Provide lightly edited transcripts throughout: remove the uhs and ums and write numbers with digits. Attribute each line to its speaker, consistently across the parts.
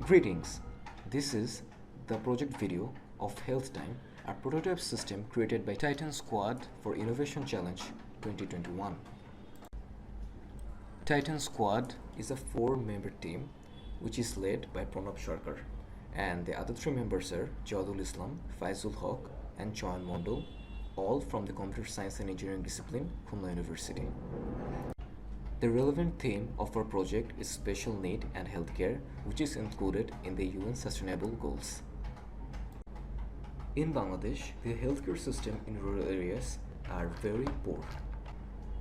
Speaker 1: Greetings. This is the project video of HealthTime, a prototype system created by Titan Squad for Innovation Challenge 2021. Titan Squad is a 4-member team which is led by Pranab Sharkar, and the other 3 members are Jadul Islam, Faizul Haq and Joyan Mondol, all from the Computer Science and Engineering discipline, Khulna University. The relevant theme of our project is special need and healthcare, which is included in the UN Sustainable Goals. In Bangladesh, the healthcare system in rural areas are very poor.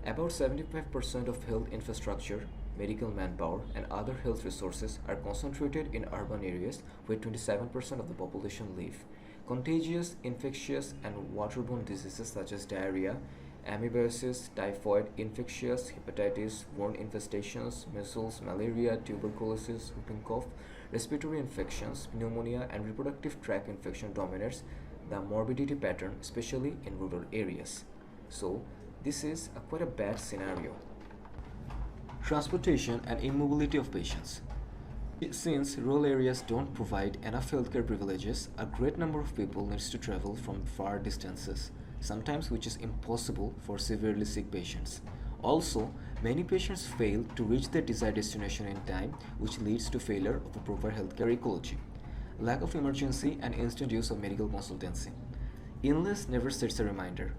Speaker 1: About 75% of health infrastructure, medical manpower, and other health resources are concentrated in urban areas where 27% of the population live. Contagious, infectious, and waterborne diseases such as diarrhea, amoebiasis, typhoid, infectious hepatitis, worm infestations, measles, malaria, tuberculosis, whooping cough, respiratory infections, pneumonia, and reproductive tract infection dominates the morbidity pattern, especially in rural areas. So, this is quite a bad scenario. Transportation and immobility of patients. Since rural areas don't provide enough healthcare privileges, a great number of people needs to travel from far distances, sometimes which is impossible for severely sick patients. Also, many patients fail to reach their desired destination in time, which leads to failure of a proper healthcare ecology. Lack of emergency and instant use of medical consultancy. Illness never sets a reminder.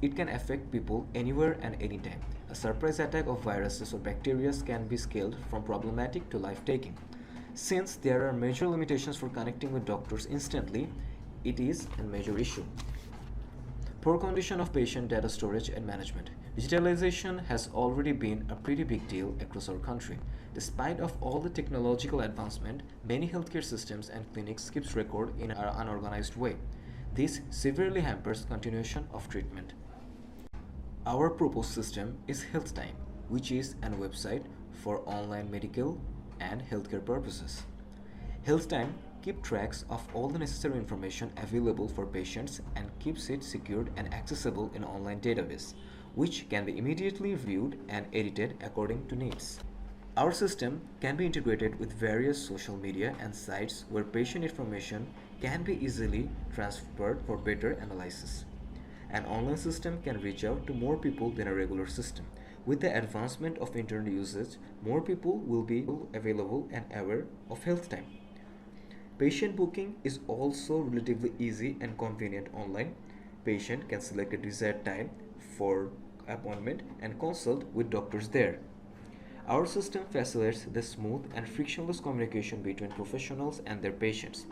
Speaker 1: It can affect people anywhere and anytime. A surprise attack of viruses or bacteria can be scaled from problematic to life-taking. Since there are major limitations for connecting with doctors instantly, it is a major issue. Poor condition of patient data storage and management. Digitalization has already been a pretty big deal across our country. Despite of all the technological advancement, many healthcare systems and clinics keeps record in an unorganized way. This severely hampers continuation of treatment. Our proposed system is HealthTime, which is a website for online medical and healthcare purposes. HealthTime keeps tracks of all the necessary information available for patients and keeps it secured and accessible in an online database, which can be immediately viewed and edited according to needs. Our system can be integrated with various social media and sites where patient information can be easily transferred for better analysis. An online system can reach out to more people than a regular system. With the advancement of internet usage, more people will be available and aware of HealthTime. Patient booking is also relatively easy and convenient online. Patient can select a desired time for appointment and consult with doctors there. Our system facilitates the smooth and frictionless communication between professionals and their patients.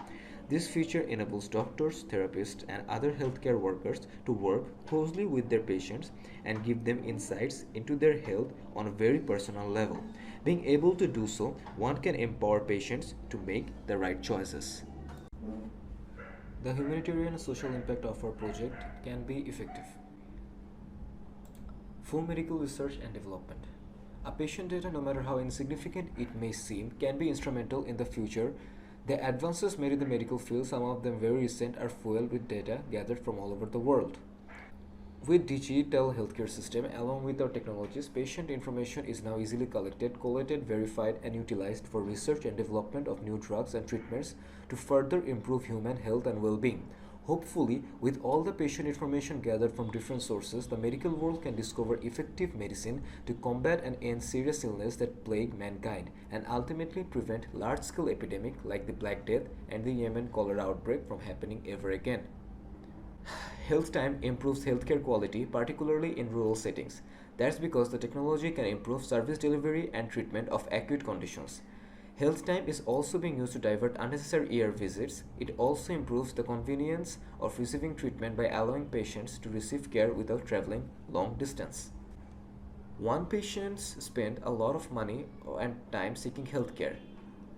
Speaker 1: This feature enables doctors, therapists, and other healthcare workers to work closely with their patients and give them insights into their health on a very personal level. Being able to do so, one can empower patients to make the right choices. The humanitarian and social impact of our project can be effective. Full medical research and development. A patient data, no matter how insignificant it may seem, can be instrumental in the future. The advances made in the medical field, some of them very recent, are fueled with data gathered from all over the world. With digital healthcare system, along with our technologies, patient information is now easily collected, collated, verified, and utilized for research and development of new drugs and treatments to further improve human health and well-being. Hopefully, with all the patient information gathered from different sources, the medical world can discover effective medicine to combat and end serious illness that plague mankind and ultimately prevent large-scale epidemic like the Black Death and the Yemen cholera outbreak from happening ever again. HealthTime improves healthcare quality, particularly in rural settings. That's because the technology can improve service delivery and treatment of acute conditions. HealthTime is also being used to divert unnecessary ER visits. It also improves the convenience of receiving treatment by allowing patients to receive care without traveling long distance. One patient spends a lot of money and time seeking healthcare.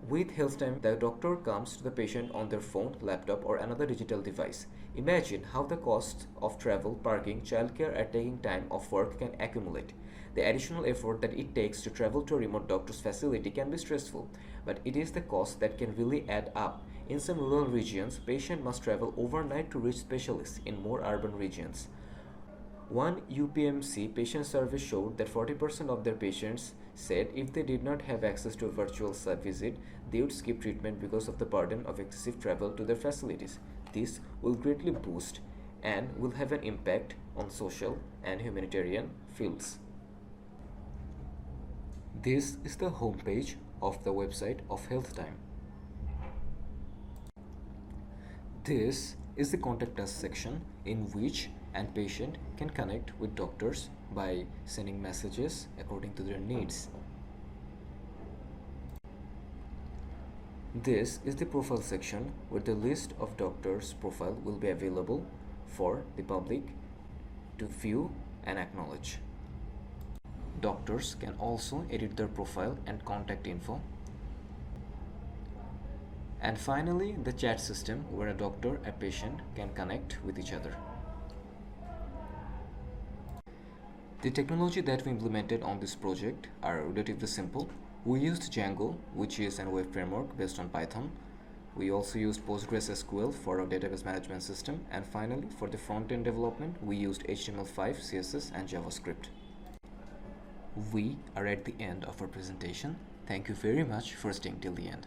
Speaker 1: With HealthTime, the doctor comes to the patient on their phone, laptop, or another digital device. Imagine how the costs of travel, parking, childcare, and taking time off work can accumulate. The additional effort that it takes to travel to a remote doctor's facility can be stressful, but it is the cost that can really add up. In some rural regions, patients must travel overnight to reach specialists in more urban regions. One UPMC patient survey showed that 40% of their patients said if they did not have access to a virtual site visit, they would skip treatment because of the burden of excessive travel to their facilities. This will greatly boost and will have an impact on social and humanitarian fields. This is the homepage of the website of HealthTime. This is the contact us section in which an patient can connect with doctors by sending messages according to their needs. This is the profile section where the list of doctors' profile will be available for the public to view and acknowledge. Doctors can also edit their profile and contact info. And finally, the chat system where a doctor and patient can connect with each other. The technology that we implemented on this project are relatively simple. We used Django, which is a web framework based on Python. We also used PostgreSQL for our database management system. And finally, for the front-end development, we used HTML5, CSS, and JavaScript. We are at the end of our presentation. Thank you very much for staying till the end.